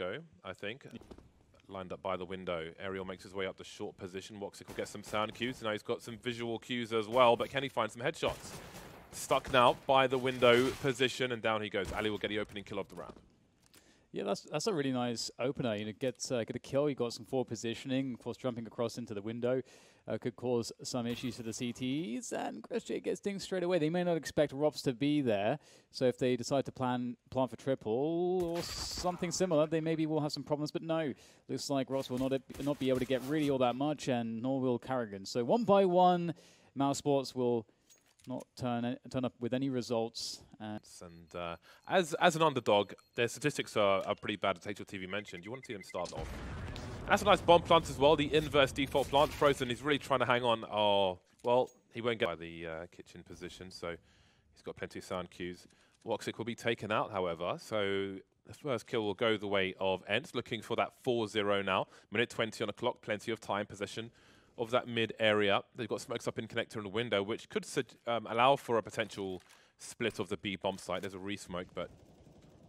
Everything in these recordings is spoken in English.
go, I think. Lined up by the window. Aerial makes his way up the short position. Woxic will get some sound cues. Now he's got some visual cues as well, but can he find some headshots? Stuck now by the window position, and down he goes. Ali will get the opening kill of the round. Yeah, that's a really nice opener. You know, get a kill. You got some forward positioning. Of course, jumping across into the window could cause some issues for the CTs. And Christian gets things straight away. They may not expect Rops to be there, so if they decide to plan for triple or something similar, they maybe will have some problems. But no, looks like Rops will not be able to get really all that much, and nor will Carrigan. So one by one, Mousesprots will not turn up with any results. And as an underdog, their statistics are pretty bad, as HLTV mentioned. You want to see them start off. That's a nice bomb plant as well, the inverse default plant. Frozen, he's really trying to hang on. Oh, well, he won't get by the kitchen position, so he's got plenty of sound cues. Woxic will be taken out, however, so the first kill will go the way of Ence, looking for that 4-0 now. Minute 20 on the clock, plenty of time, possession of that mid area. They've got smokes up in connector and the window, which could allow for a potential split of the B bomb site. There's a re-smoke, but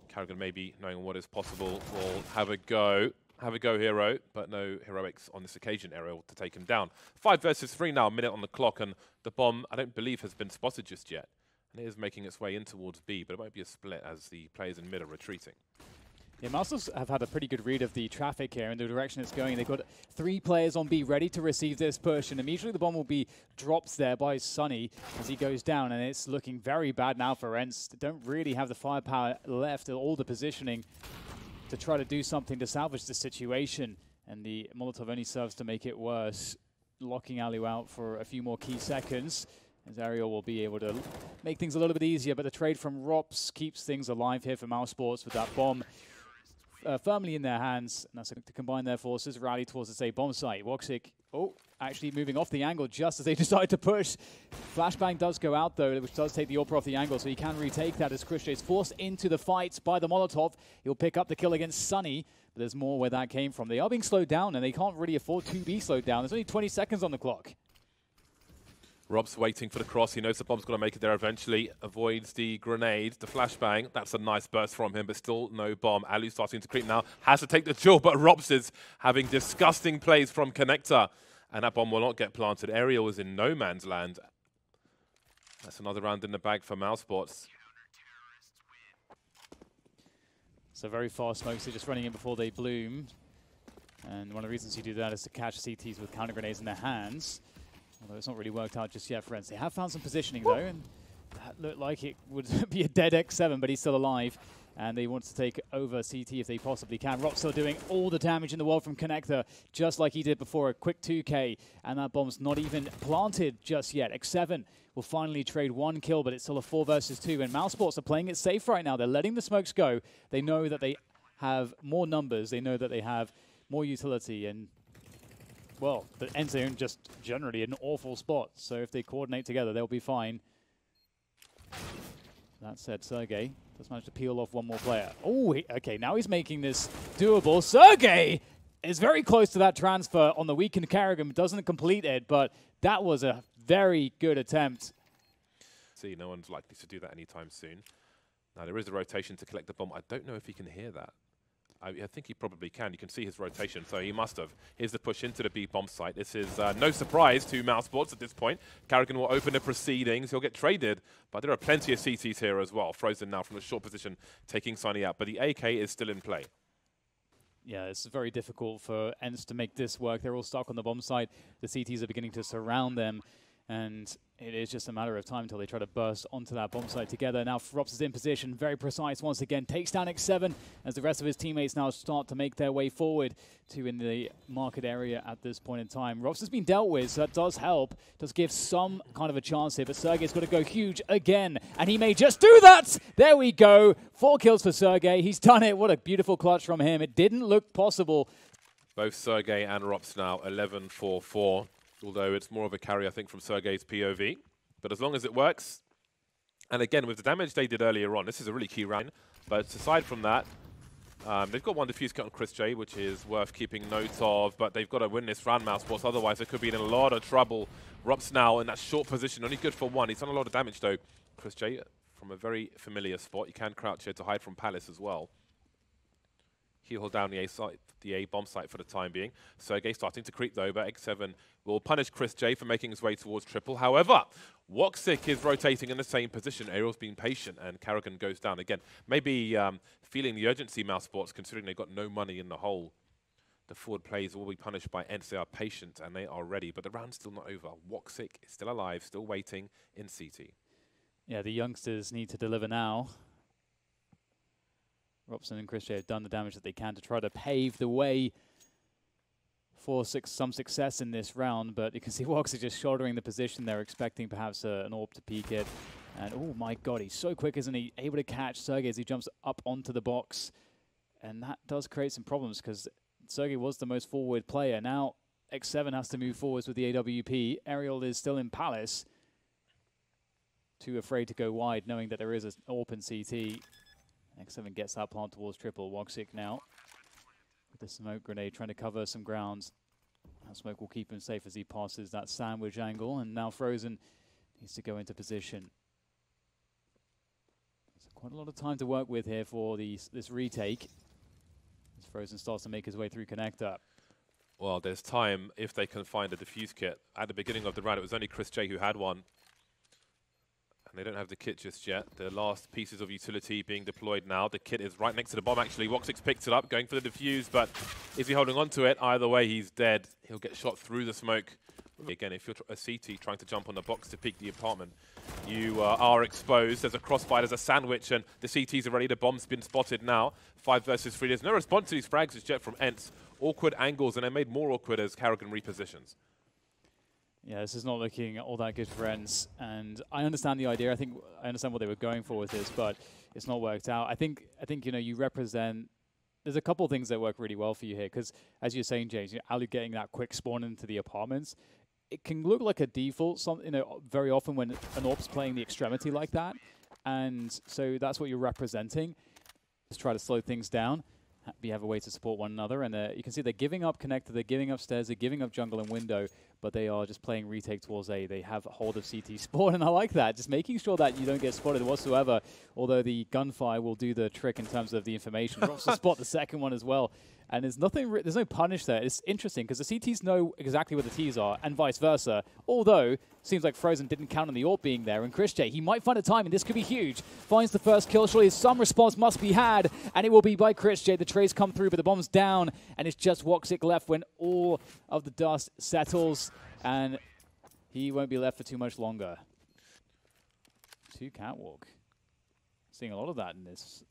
Carrigan, maybe knowing what is possible, will have a go. Have a go, Hero, but no heroics on this occasion. Aerial to take him down. 5 versus 3 now, a minute on the clock, and the bomb, I don't believe, has been spotted just yet. And it is making its way in towards B, but it might be a split as the players in mid are retreating. Yeah, Mousesprots have had a pretty good read of the traffic here and the direction it's going. They've got 3 players on B ready to receive this push, and immediately the bomb will be dropped there by Sunny as he goes down, and it's looking very bad now for Ence. They don't really have the firepower left or all the positioning to try to do something to salvage the situation, and the Molotov only serves to make it worse, locking Alu out for a few more key seconds, as Ariel will be able to make things a little bit easier, but the trade from Rops keeps things alive here for Mousesprots with that bomb firmly in their hands, and that's to combine their forces, rally towards the safe bomb site. Woxic, actually moving off the angle just as they decide to push. Flashbang does go out though, which does take the AWP off the angle, so he can retake that as Christian is forced into the fight by the Molotov. He'll pick up the kill against Sunny, but there's more where that came from. They are being slowed down, and they can't really afford to be slowed down. There's only 20 seconds on the clock. Rob's waiting for the cross. He knows the bomb's going to make it there eventually. Avoids the grenade, the flashbang. That's a nice burst from him, but still no bomb. Alu starting to creep now. Has to take the duel, but Robs is having disgusting plays from connector. And that bomb will not get planted. Aerial is in no man's land. That's another round in the bag for Mousesprots. So very fast smokes. They're just running in before they bloom. And one of the reasons you do that is to catch CTs with counter grenades in their hands. Although it's not really worked out just yet for Ence. They have found some positioning though, and that looked like it would be a dead X7, but he's still alive. And they want to take over CT if they possibly can. Rock still doing all the damage in the world from connector, just like he did before. A quick 2K, and that bomb's not even planted just yet. X7 will finally trade 1 kill, but it's still a 4 versus 2. And Mousesprots are playing it safe right now. They're letting the smokes go. They know that they have more numbers. They know that they have more utility, and well, the Ence are just generally an awful spot. So if they coordinate together, they'll be fine. That said, Sergey does manage to peel off one more player. Oh, okay, now he's making this doable. Sergey is very close to that transfer on the weakened Carrigan, doesn't complete it, but that was a very good attempt. See, no one's likely to do that anytime soon. Now, there is a rotation to collect the bomb. I don't know if he can hear that. I think he probably can. You can see his rotation, so he must have. Here's the push into the B bomb site. This is no surprise to Mousesprots at this point. Carrigan will open the proceedings. He'll get traded, but there are plenty of CTs here as well. Frozen now from a short position, taking Sunny out, but the AK is still in play. Yeah, it's very difficult for Ence to make this work. They're all stuck on the bomb site. The CTs are beginning to surround them, and it is just a matter of time until they try to burst onto that bomb site together. Now Rops is in position, very precise once again, takes down X7 as the rest of his teammates now start to make their way forward to in the market area at this point in time. Rops has been dealt with, so that does help, does give some kind of a chance here, but Sergey's got to go huge again, and he may just do that! There we go, 4 kills for Sergey, he's done it, what a beautiful clutch from him. It didn't look possible. Both Sergey and Rops now 11-4-4. Although it's more of a carry, I think, from Sergey's POV. But as long as it works, and again, with the damage they did earlier on, this is a really key round. But aside from that, they've got 1 defuse cut on Chris J, which is worth keeping note of, but they've got to win this round, Mousesprots, otherwise they could be in a lot of trouble. Rops now in that short position, only good for 1. He's done a lot of damage, though. Chris J from a very familiar spot. You can crouch here to hide from Palace as well. He'll hold down the A site, the A bomb site for the time being. Sergey starting to creep though, but X7 will punish Chris J for making his way towards triple. However, Woxic is rotating in the same position. Ariel's being patient, and Karrigan goes down again. Maybe feeling the urgency, Mousesprots, considering they've got no money in the hole. The forward plays will be punished by Ence. They are patient and they are ready, but the round's still not over. Woxic is still alive, still waiting in CT. Yeah, the youngsters need to deliver now. Robson and Chris J have done the damage that they can to try to pave the way for some success in this round, but you can see Woxic just shouldering the position. They're expecting perhaps an AWP to peek it. And oh my god, he's so quick, isn't he? Able to catch Sergey as he jumps up onto the box. And that does create some problems because Sergey was the most forward player. Now X7 has to move forwards with the AWP. Ariel is still in Palace. Too afraid to go wide, knowing that there is an AWP in CT. X7 gets that plant towards triple. Woxic now with the smoke grenade trying to cover some grounds. That smoke will keep him safe as he passes that sandwich angle. And now Frozen needs to go into position. So quite a lot of time to work with here for this retake. As Frozen starts to make his way through connector. Well, there's time if they can find a defuse kit. At the beginning of the round, it was only Chris J who had one. And they don't have the kit just yet. The last pieces of utility being deployed now. The kit is right next to the bomb, actually. Woxic's picked it up, going for the defuse, but is he holding on to it? Either way, he's dead. He'll get shot through the smoke. Again, if you're a CT trying to jump on the box to peek the apartment, you are exposed. There's a crossfire, there's a sandwich, and the CTs are ready. The bomb's been spotted now. 5 versus 3. There's no response to these frags as Jet from Ence. Awkward angles, and they're made more awkward as Karrigan repositions. Yeah, this is not looking all that good for Ence, and I understand the idea. I understand what they were going for with this, but it's not worked out. I think you know, you represent. There's a couple of things that work really well for you here, because as you're saying, James, Ali getting that quick spawn into the apartments, it can look like a default. Very often when an AWP's playing the extremity like that, and so that's what you're representing. Let's try to slow things down. We have a way to support one another, and you can see they're giving up connector, they're giving up stairs, they're giving up jungle and window, but they are just playing retake towards A. They have hold of CT spawn, and I like that. Just making sure that you don't get spotted whatsoever, although the gunfire will do the trick in terms of the information. Drops to spot the second one as well. And there's no punish there. It's interesting because the CTs know exactly where the Ts are and vice versa. Although, seems like Frozen didn't count on the AWP being there. And Chris J, he might find a time, and this could be huge. Finds the first kill. Surely some response must be had, and it will be by Chris J. The trays come through, but the bomb's down, and it's just Woxic left when all of the dust settles, and he won't be left for too much longer. 2 catwalk. Seeing a lot of that in this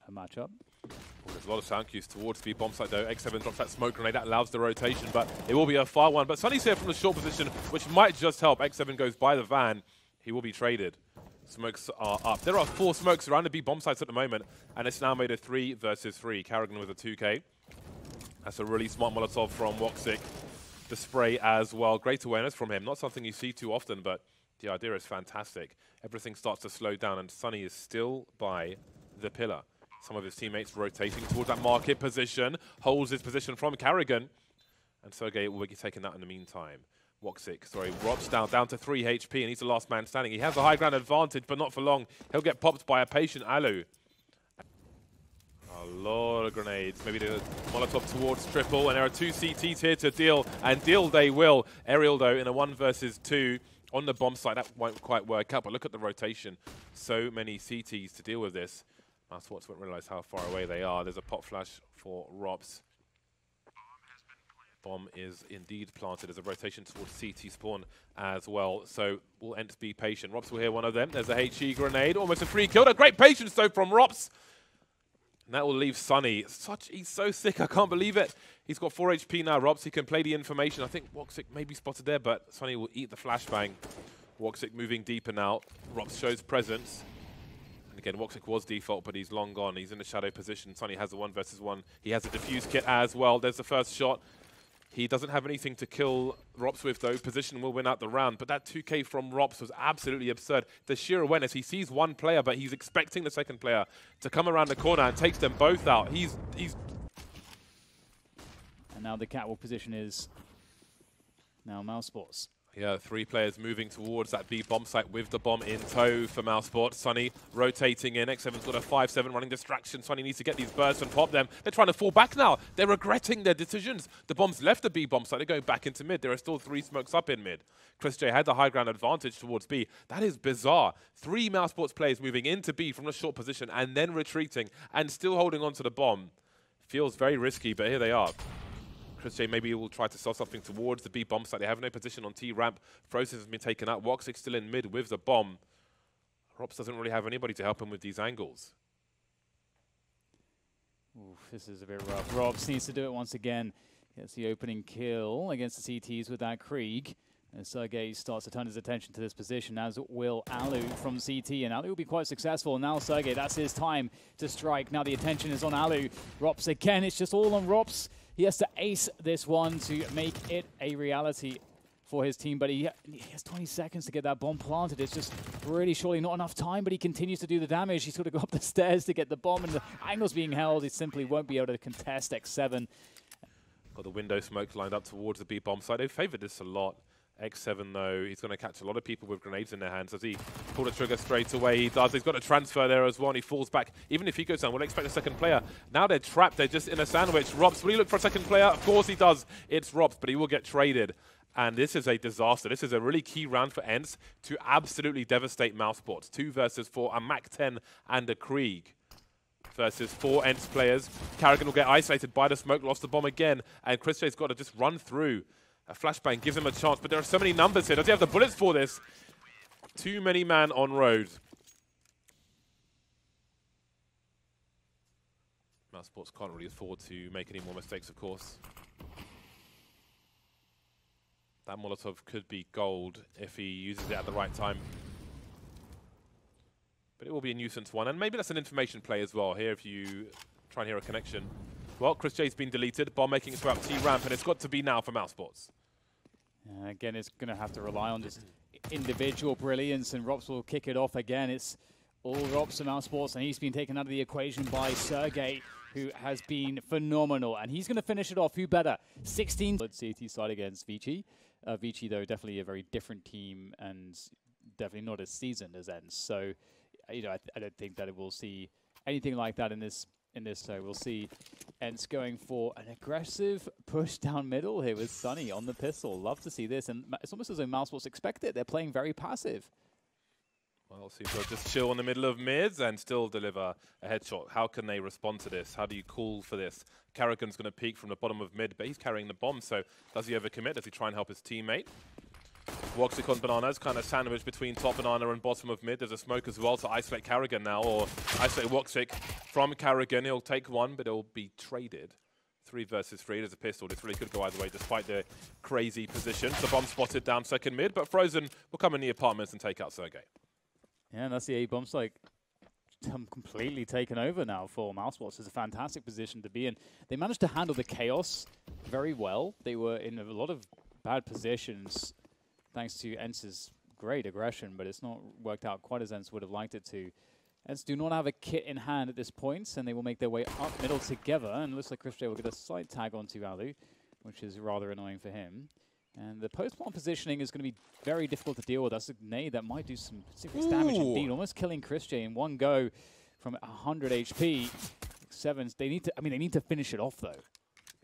matchup. Well, there's a lot of sound cues towards the bomb site though. X7 drops that smoke grenade, that allows the rotation, but it will be a far one. But Sunny's here from the short position, which might just help. X7 goes by the van. He will be traded. Smokes are up. There are 4 smokes around the B bomb sites at the moment, and it's now made a 3 versus 3. Karrigan with a 2K. That's a really smart Molotov from Woxic. The spray as well. Great awareness from him. Not something you see too often, but the idea is fantastic. Everything starts to slow down, and Sunny is still by the pillar. Some of his teammates rotating towards that market position, holds his position from Karrigan, and Sergey will be taking that in the meantime. Woxic, sorry, drops down to 3 HP, and he's the last man standing. He has a high ground advantage, but not for long. He'll get popped by a patient Alu. A lot of grenades, maybe the Molotov towards triple, and there are 2 CTs here to deal, and deal they will. Ariel, though, in a 1 versus 2 on the bomb site, that won't quite work out, but look at the rotation. So many CTs to deal with this. Mousesprots won't realize how far away they are. There's a pop flash for Rops. Bomb is indeed planted as a rotation towards CT spawn as well. So we'll Ence be patient. Rops will hear one of them. There's a HE grenade, almost a free kill. A great patience though from Rops. And that will leave Sunny. He's so sick, I can't believe it. He's got 4 HP now, Rops. He can play the information. I think Woxic may be spotted there, but Sunny will eat the flashbang. Woxic moving deeper now. Rops shows presence. And again, Woxic was default, but he's long gone. He's in the shadow position. Sunny has a 1 versus 1. He has a defuse kit as well. There's the first shot. He doesn't have anything to kill Rops with, though. Position will win out the round. But that 2K from Rops was absolutely absurd. The sheer awareness. He sees one player, but he's expecting the second player to come around the corner and takes them both out. He's... And now the catwalk position is now Mousesprots. Yeah, 3 players moving towards that B bomb site with the bomb in tow for Mousesprots. Sunny rotating in. X7's got a 5-7 running distraction. Sunny needs to get these bursts and pop them. They're trying to fall back now. They're regretting their decisions. The bomb's left the B bomb site. They're going back into mid. There are still 3 smokes up in mid. Chris J had the high ground advantage towards B. That is bizarre. 3 Mousesprots players moving into B from a short position and then retreating and still holding on to the bomb. Feels very risky, but here they are. Chris J maybe will try to sell something towards the B bomb site. They have no position on T ramp. Frozen has been taken out. Woxic still in mid with the bomb. Rops doesn't really have anybody to help him with these angles. Oof, this is a bit rough. Robs needs to do it once again. Gets the opening kill against the CTs with that Krieg. And Sergey starts to turn his attention to this position, as will Alu from CT. And Alu will be quite successful. Now Sergey, that's his time to strike. Now the attention is on Alu. Rops again, it's just all on Rops. He has to ace this one to make it a reality for his team, but he has 20 seconds to get that bomb planted. It's just really surely not enough time, but he continues to do the damage. He's got to go up the stairs to get the bomb, and the angle's being held. He simply won't be able to contest X7. Got the window smoke lined up towards the B bomb site. They've favored this a lot. X7 though, he's going to catch a lot of people with grenades in their hands. Does he pull the trigger straight away? He does. He's got a transfer there as well, and he falls back. Even if he goes down, we'll expect a second player. Now they're trapped. They're just in a sandwich. Rops, will he look for a second player? Of course he does. It's Rops, but he will get traded. And this is a disaster. This is a really key round for Ence to absolutely devastate Mousesprots. 2 versus 4, a Mac-10 and a Krieg. Versus 4 Ence players. Karrigan will get isolated by the smoke, lost the bomb again, and Chris J's got to just run through. A flashbang gives him a chance, but there are so many numbers here. Does he have the bullets for this? Too many man on road. Mousesprots can't really afford to make any more mistakes, of course. That Molotov could be gold if he uses it at the right time. But it will be a nuisance one, and maybe that's an information play as well here if you try and hear a connection. Well, Chris J's been deleted. Bomb making its way up T ramp, and it's got to be now for Mousesprots. Again, it's going to have to rely on just individual brilliance, and Rops will kick it off again. It's all Rops and Mousesprots, and he's been taken out of the equation by Sergey, who has been phenomenal. And he's going to finish it off. Who better? 16. CT side against Vici. Vici, though, definitely a very different team and definitely not as seasoned as Ence. So, you know, I don't think that it will see anything like that in this. So we'll see Ence going for an aggressive push down middle here with Sunny on the pistol. Love to see this, and it's almost as though Mousesprots expect it. They're playing very passive. Well, see, so just chill in the middle of mids and still deliver a headshot. How can they respond to this? How do you call for this? Karrigan's going to peek from the bottom of mid, but he's carrying the bomb, so does he overcommit? Does he try and help his teammate? Woxic on Bananas, kind of sandwiched between top Banana and bottom of mid. There's a smoke as well to isolate Karrigan now, or isolate Woxic from Karrigan. He'll take one, but it'll be traded. 3 versus 3. There's a pistol. This really could go either way, despite the crazy position. The bomb spotted down second mid, but Frozen will come in the apartments and take out Sergey. Yeah, and that's the A bomb's like completely taken over now for Mousesprots. It's a fantastic position to be in. They managed to handle the chaos very well. They were in a lot of bad positions, thanks to Ence's great aggression, but it's not worked out quite as Ence would have liked it to. Ence do not have a kit in hand at this point, and they will make their way up middle together, and it looks like Chris J will get a slight tag onto Alu, which is rather annoying for him. And the post-plant positioning is going to be very difficult to deal with. That's a nade that might do some serious damage indeed, almost killing Chris J in one go from 100 HP. Sevens, they need to finish it off though.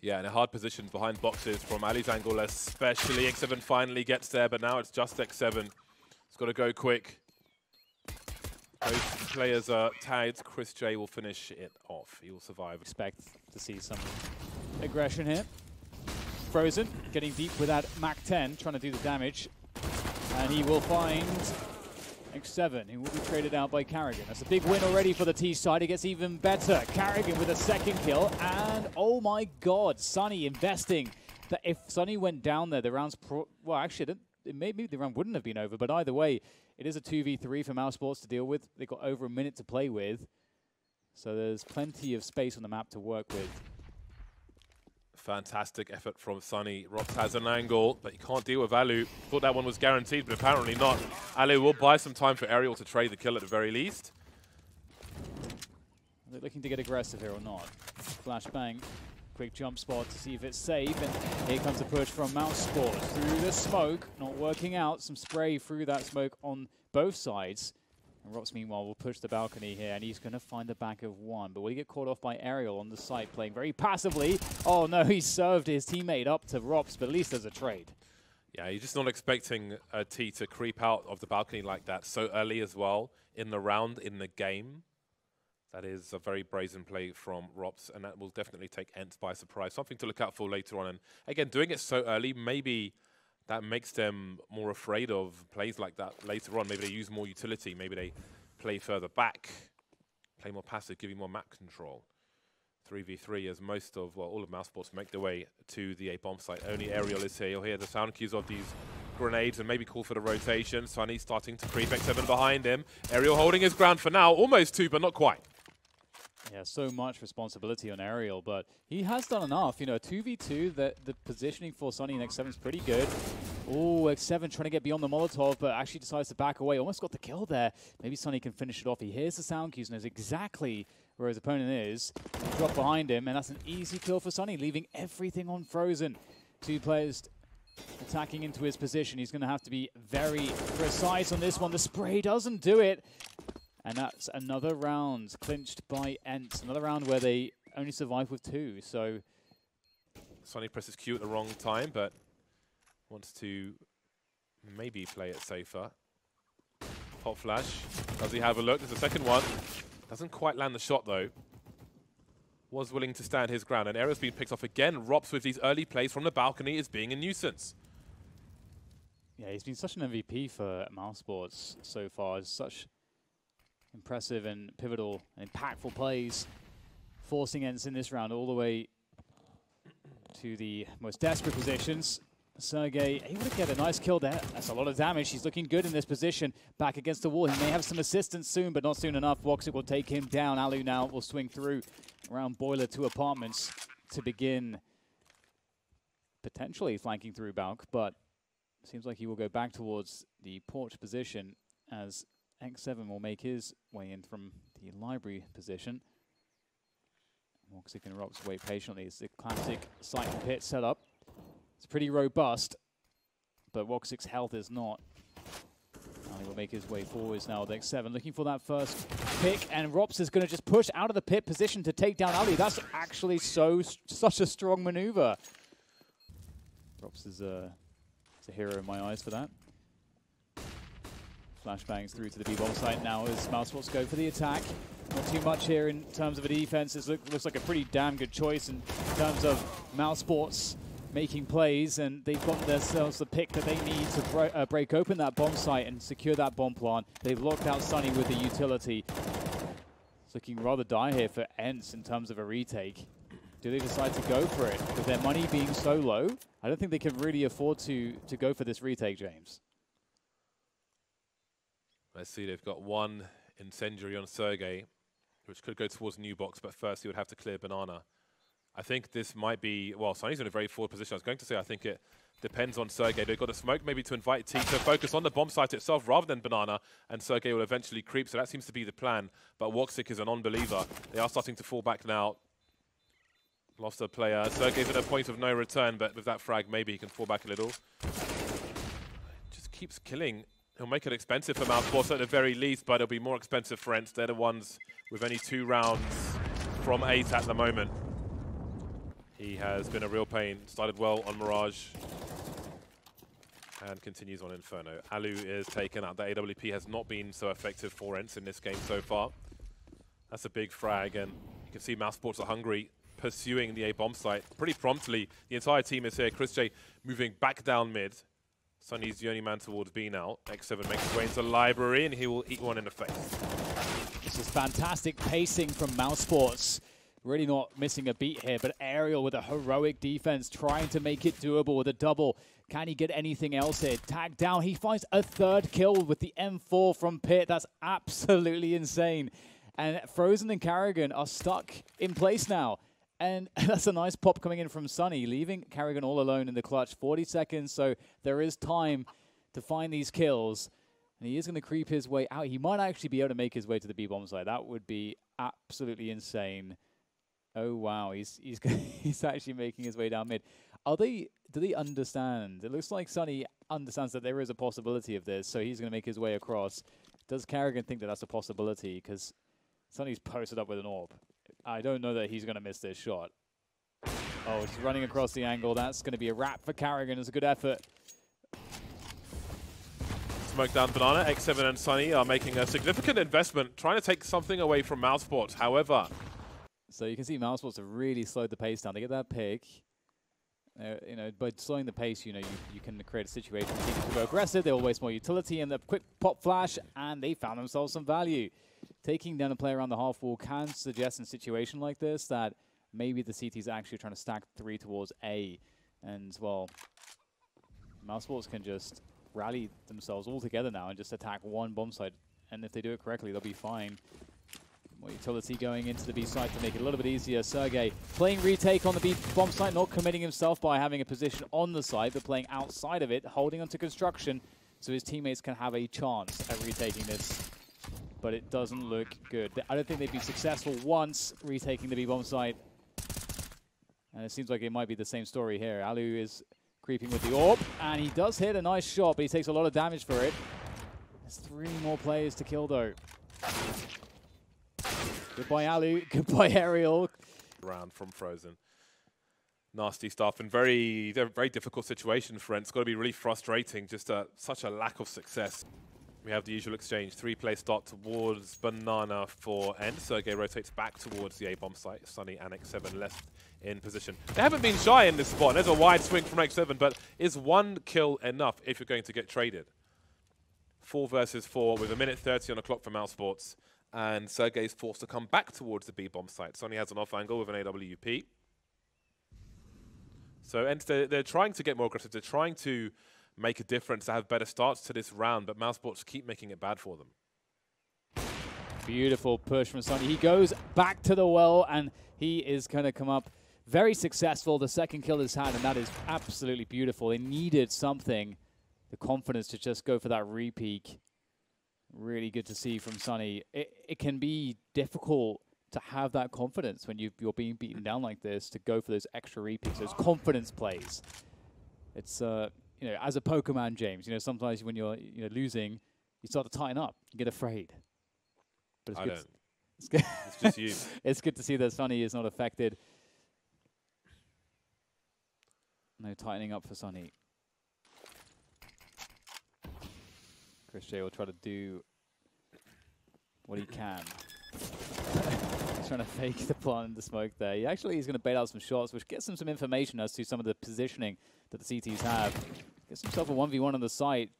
Yeah, in a hard position behind boxes from Ali's angle, especially. X7 finally gets there, but now it's just X7. It's got to go quick. Both players are tagged. Chris J will finish it off. He will survive. Expect to see some aggression here. Frozen getting deep with that Mac-10, trying to do the damage. And he will find X7, who will be traded out by Karrigan. That's a big win already for the T side. It gets even better. Karrigan with a second kill. And oh my god, Sunny investing. That if Sunny went down there, the round's well, actually, maybe the round wouldn't have been over. But either way, it is a 2v3 for Mousesprots to deal with. They've got over a minute to play with. So there's plenty of space on the map to work with. Fantastic effort from Sunny. Rops has an angle, but he can't deal with Alu. Thought that one was guaranteed, but apparently not. Alu will buy some time for Aerial to trade the kill at the very least. Are they looking to get aggressive here or not? Flashbang quick jump spot to see if it's safe, and here comes a push from Mousesprots through the smoke, not working out. Some spray through that smoke on both sides. And Rops, meanwhile, will push the balcony here, and he's going to find the back of one. But will he get caught off by Aerial on the site, playing very passively? Oh no, he served his teammate up to Rops, but at least there's a trade. Yeah, you're just not expecting a T to creep out of the balcony like that so early as well in the round, in the game. That is a very brazen play from Rops, and that will definitely take Ence by surprise. Something to look out for later on. And again, doing it so early, maybe that makes them more afraid of plays like that later on. Maybe they use more utility. Maybe they play further back, play more passive, give you more map control. 3v3 as most of, well, all of Mousesprots make their way to the A bomb site. Only Aerial is here. You'll hear the sound cues of these grenades and maybe call for the rotation. Sunny starting to creep, X7 behind him. Aerial holding his ground for now, almost two, but not quite. Yeah, so much responsibility on Aerial, but he has done enough. You know, 2v2, the positioning for Sunny and X7 is pretty good. Oh, X7 trying to get beyond the Molotov, but actually decides to back away. Almost got the kill there. Maybe Sunny can finish it off. He hears the sound cues and knows exactly where his opponent is. Drop behind him, and that's an easy kill for Sunny, leaving everything on Frozen. Two players attacking into his position. He's going to have to be very precise on this one. The spray doesn't do it. And that's another round clinched by Ence. Another round where they only survive with two. So Sunny presses Q at the wrong time, but wants to maybe play it safer. Hot flash. Does he have a look? There's a second one. Doesn't quite land the shot, though. Was willing to stand his ground. And Aerial's been picked off again. Rops with these early plays from the balcony is being a nuisance. Yeah, he's been such an MVP for Mousesprots so far. It's such impressive and pivotal and impactful plays, forcing Ence in this round all the way to the most desperate positions. Sergey able to get a nice kill there. That's a lot of damage. He's looking good in this position. Back against the wall. He may have some assistance soon, but not soon enough. Woxic will take him down. Alu now will swing through around Boiler to apartments to begin potentially flanking through Balk, but seems like he will go back towards the porch position as X7 will make his way in from the library position. Woxic and Rops wait patiently. It's the classic site and pit setup. It's pretty robust, but Woxic's health is not. Ali will make his way forwards now with X7, looking for that first pick, and Rops is going to just push out of the pit position to take down Ali. That's actually such a strong maneuver. Rops is a hero in my eyes for that. Flashbangs through to the B-bomb site now as Mousesprots go for the attack. Not too much here in terms of a defense. This looks like a pretty damn good choice in terms of Mousesprots making plays, and they've got themselves the pick that they need to break open that bomb site and secure that bomb plant. They've locked out Sunny with the utility. It's looking rather dire here for Ence in terms of a retake. Do they decide to go for it? With their money being so low, I don't think they can really afford to go for this retake, James. Let's see, they've got one incendiary on Sergey, which could go towards New Box, but first he would have to clear Banana. I think this might be, well, Sunny's in a very forward position. I was going to say I think it depends on Sergey. They've got a smoke maybe to invite T to focus on the bomb site itself rather than Banana, and Sergey will eventually creep, so that seems to be the plan. But Woxic is a non-believer. They are starting to fall back now. Lost a player. Sergey's at a point of no return, but with that frag, maybe he can fall back a little. Just keeps killing. He'll make it expensive for Mousesprots at the very least, but it'll be more expensive for Ence. They're the ones with only 2 rounds from 8 at the moment. He has been a real pain. Started well on Mirage and continues on Inferno. Alu is taken out. The AWP has not been so effective for Ence in this game so far. That's a big frag, and you can see Mousesprots are hungry, pursuing the A bomb site pretty promptly. The entire team is here. Chris J moving back down mid. Sunny's the only man towards B now. X7 makes his way into library, and he will eat one in the face. This is fantastic pacing from Mousesprots. Really not missing a beat here, but Aerial with a heroic defense, trying to make it doable with a double. Can he get anything else here? Tagged down. He finds a 3rd kill with the M4 from Pit. That's absolutely insane. And Frozen and Carrigan are stuck in place now. And that's a nice pop coming in from Sunny, leaving Carrigan all alone in the clutch. 40 seconds, so there is time to find these kills. And he is going to creep his way out. He might actually be able to make his way to the B-bomb site. That would be absolutely insane. Oh wow, he's he's actually making his way down mid. Do they understand? It looks like Sunny understands that there is a possibility of this, so he's going to make his way across. Does Carrigan think that that's a possibility? Because Sunny's posted up with an AWP. I don't know that he's going to miss this shot. Oh, he's running across the angle. That's going to be a wrap for Carrigan. It's a good effort. Smoke down Banana, X7 and Sunny are making a significant investment, trying to take something away from Mousesprots. However, so you can see Mousesprots have really slowed the pace down. They get that pick. You know, by slowing the pace, you know, you can create a situation where teams will go aggressive, they will waste more utility, and the quick pop flash, and they found themselves some value. Taking down a player around the half wall can suggest in a situation like this that maybe the CT is actually trying to stack 3 towards A. And, well, Mousesprots can just rally themselves all together now and just attack one bomb site. And if they do it correctly, they'll be fine. More utility going into the B site to make it a little bit easier. Sergey playing retake on the B bomb site, not committing himself by having a position on the site, but playing outside of it, holding onto construction so his teammates can have a chance at retaking this. But it doesn't look good. I don't think they'd be successful once retaking the B bomb site. And it seems like it might be the same story here. Alu is creeping with the AWP, and he does hit a nice shot, but he takes a lot of damage for it. There's 3 more players to kill, though. Goodbye, Alu. Goodbye, Aerial. Round from Frozen. Nasty stuff and very difficult situation for Ence. It's got to be really frustrating, just such a lack of success. We have the usual exchange. 3-play start towards Banana for Ence. Sergey rotates back towards the A-bomb site. Sunny and X7 left in position. They haven't been shy in this spot. There's a wide swing from X7, but is 1 kill enough if you're going to get traded? 4 versus 4 with 1:30 on the clock for Mousesprots. And Sergey's forced to come back towards the B-bomb site. Sunny has an off angle with an AWP. So Ence, they're trying to get more aggressive. They're trying to make a difference, to have better starts to this round, but Mousesprots keep making it bad for them. Beautiful push from Sunny. He goes back to the well, and he is going to come up very successful. The second kill is had, and that is absolutely beautiful. They needed something, the confidence to just go for that re-peak. Really good to see from Sunny. It can be difficult to have that confidence when you're being beaten down like this, to go for those extra repeats, those confidence plays. It's you know, as a Pokemon, James, you know, sometimes when you're losing, you start to tighten up, you get afraid. But it's I good. don't. It's good. It's just you. It's good to see that Sunny is not affected. No tightening up for Sunny. Chris J will try to do what he can. He's trying to fake the plant and the smoke there. He actually is going to bait out some shots, which gets him some information as to some of the positioning that the CTs have. Gets himself a 1v1 on the site.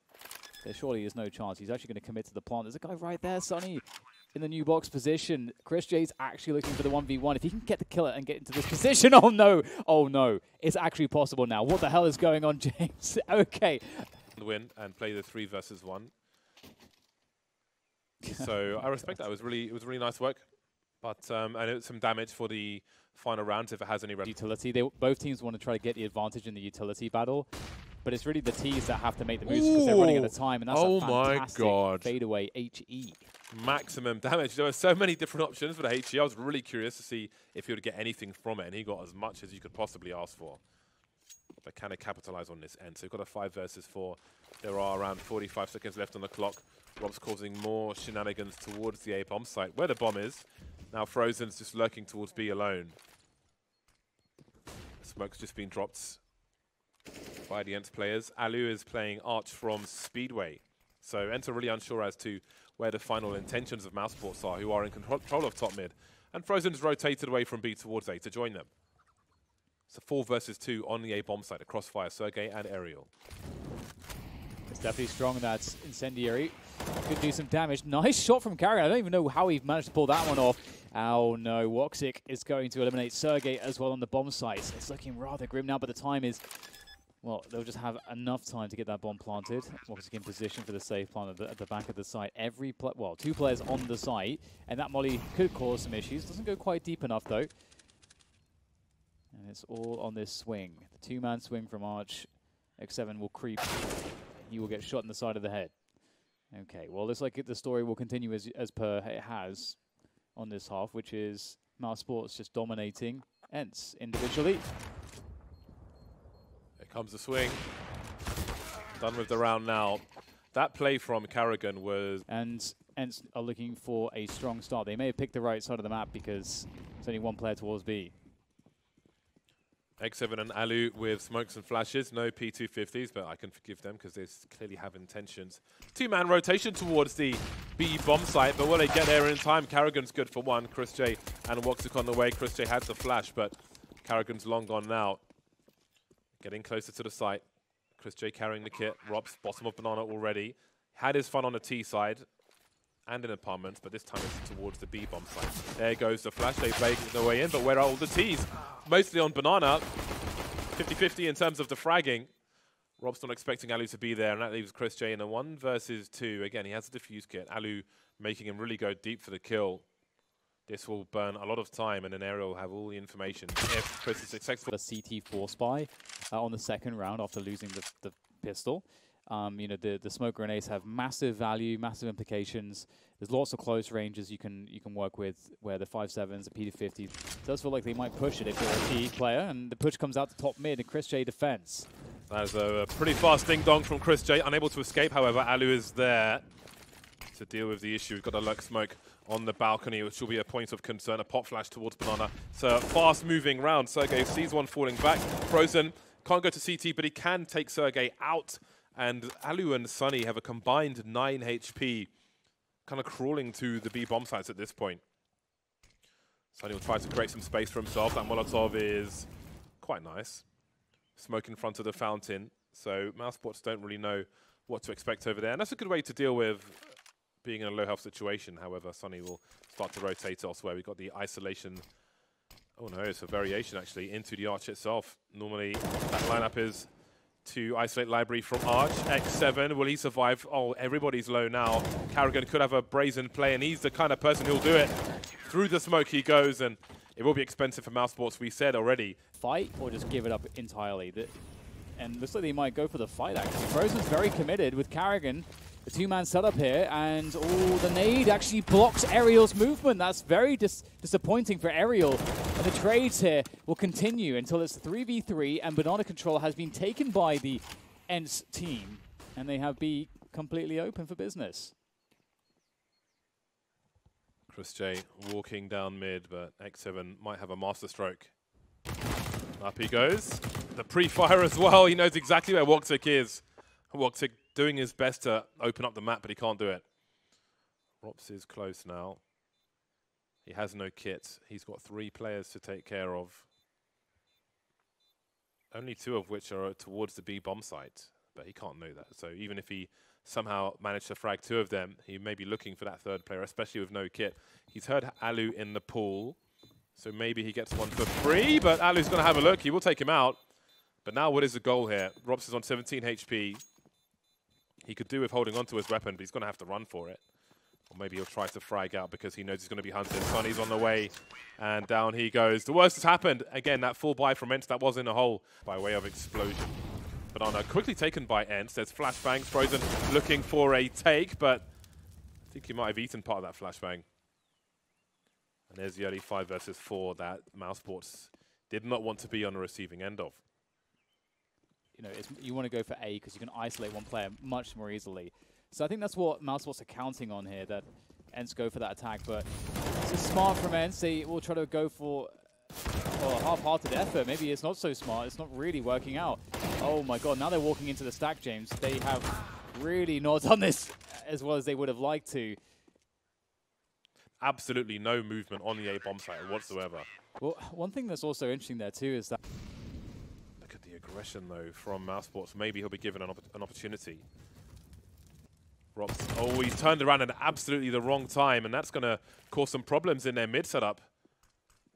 There surely is no chance. He's actually going to commit to the plant. There's a guy right there, Sunny, in the new box position. Chris J's actually looking for the 1v1. If he can get the killer and get into this position, oh no, oh no. It's actually possible now. What the hell is going on, James? Okay. Win and play the 3 versus 1. So I respect that. It was really nice work. But and it's some damage for the final rounds if it has any utility. Both teams want to try to get the advantage in the utility battle, but it's really the T's that have to make the moves because they're running out of time, and that's a fantastic fadeaway HE. Maximum damage. There were so many different options for the HE. I was really curious to see if he would get anything from it, and he got as much as you could possibly ask for. But can it capitalize on this end? So we've got a 5 versus 4. There are around 45 seconds left on the clock. Rob's causing more shenanigans towards the A-bomb site, where the bomb is. Now Frozen's just lurking towards B alone. Smoke's just been dropped by the Ence players. Alu is playing Arch from Speedway. So Ence are really unsure as to where the final intentions of Mousesprots are, who are in control of top mid. And Frozen's rotated away from B towards A to join them. It's a 4 versus 2 on the A-bomb site, a crossfire, Sergey and Aerial. It's definitely strong, that's incendiary. Could do some damage. Nice shot from Carrigan. I don't even know how he managed to pull that one off. Oh no, Woxic is going to eliminate Sergey as well on the bomb site. It's looking rather grim now, but the time is, well, they'll just have enough time to get that bomb planted. Woxic in position for the safe plant at the back of the site. Well, 2 players on the site, and that molly could cause some issues. Doesn't go quite deep enough though. And it's all on this swing. The 2-man swing from Arch. X7 will creep. He will get shot in the side of the head. Okay, well, looks like the story will continue as per it has on this half, which is Mousesprots just dominating Ence individually. Here comes the swing. Done with the round now. That play from Karrigan was... And Ence are looking for a strong start. They may have picked the right side of the map because there's only one player towards B. X7 and Alu with smokes and flashes. No P250s, but I can forgive them because they clearly have intentions. Two-man rotation towards the B bomb site, but will they get there in time? Karrigan's good for one. Chris J and Woxic on the way. Chris J had the flash, but Karrigan's long gone now. Getting closer to the site. Chris J carrying the kit. Rob's bottom of banana already. Had his fun on the T side and in apartments, but this time it's towards the B bomb site. There goes the flash. They play their way in, but where are all the Ts? Mostly on banana. 50-50 in terms of the fragging. Rob's not expecting Alu to be there, and that leaves Chris J in a 1 versus 2. Again, he has a defuse kit. Alu making him really go deep for the kill. This will burn a lot of time, and then Ariel will have all the information if Chris is successful. A CT4 spy on the second round after losing the pistol. You know, the smoker and ace have massive value, massive implications. There's lots of close ranges you can work with, where the 5.7s, the P250s. It does feel like they might push it if you're a P player, and the push comes out to top mid, and Chris J defense. That is a pretty fast ding-dong from Chris J, unable to escape. However, Alu is there to deal with the issue. We've got a Lurk smoke on the balcony, which will be a point of concern. A pop flash towards banana. It's a fast-moving round. Sergey sees one falling back. Frozen can't go to CT, but he can take Sergey out. And Alu and Sunny have a combined 9 HP, kind of crawling to the B bomb sites at this point. Sunny will try to create some space for himself. That Molotov is quite nice. Smoke in front of the fountain. So Mousesprots don't really know what to expect over there. And that's a good way to deal with being in a low health situation. However, Sunny will start to rotate elsewhere. We've got the isolation. Oh no, it's a variation actually into the arch itself. Normally that lineup is to isolate library from Arch. X7, will he survive? Oh, everybody's low now. Karrigan could have a brazen play, and he's the kind of person who'll do it. Through the smoke he goes, and it will be expensive for Mousesprots, we said already. Fight or just give it up entirely? And looks like they might go for the fight, actually. Frozen's very committed with Karrigan. The two-man setup here, and the nade actually blocks Ariel's movement. That's very disappointing for Ariel. And the trades here will continue until it's 3v3, and banana control has been taken by the Ence team, and they have B completely open for business. Chris J walking down mid, but X7 might have a masterstroke. Up he goes. The pre-fire as well. He knows exactly where Woxic is. Woxic doing his best to open up the map, but he can't do it. Rops is close now. He has no kit. He's got 3 players to take care of. Only 2 of which are towards the B bomb site, but he can't know that. So even if he somehow managed to frag 2 of them, he may be looking for that 3rd player, especially with no kit. He's heard Alu in the pool, so maybe he gets one for free, but Alu's going to have a look. He will take him out. But now what is the goal here? Robs is on 17 HP. He could do with holding onto his weapon, but he's going to have to run for it. Or maybe he'll try to frag out because he knows he's going to be hunted. Sunny's on the way, and down he goes. The worst has happened. Again, that full buy from Ence, that was in a hole by way of explosion. Banana quickly taken by Ence. There's flashbangs. Frozen looking for a take, but I think he might have eaten part of that flashbang. And there's the early 5 versus 4 that Mousesprots did not want to be on the receiving end of. You know, you want to go for A because you can isolate one player much more easily. So I think that's what Mousesprots are counting on here, that Ence go for that attack. But it's smart from Ence. They will try to go for a half-hearted effort. Maybe it's not so smart. It's not really working out. Oh my god, now they're walking into the stack, James. They have really not done this as well as they would have liked to. Absolutely no movement on the A bomb site whatsoever. Well, one thing that's also interesting there too is that the aggression though from Mousesprots. Maybe he'll be given an opportunity. Robs, oh, he's turned around at absolutely the wrong time, and that's going to cause some problems in their mid setup.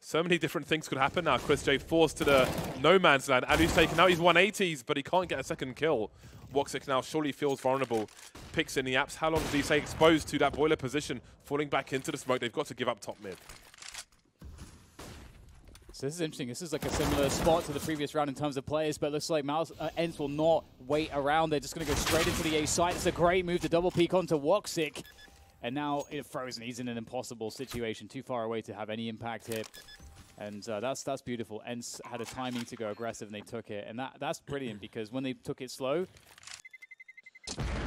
So many different things could happen now. Chris J forced to the no man's land. Alu's taken out his 180s, but he can't get a second kill. Woxic now surely feels vulnerable. Picks in the apps. How long does he stay exposed to that boiler position? Falling back into the smoke. They've got to give up top mid. So this is interesting. This is like a similar spot to the previous round in terms of players, but it looks like Ence will not wait around. They're just going to go straight into the A site. It's a great move to double peek onto Woxic. And now Frozen, he's in an impossible situation, too far away to have any impact here. And that's beautiful. Ence had a timing to go aggressive, and they took it. And that's brilliant, because when they took it slow...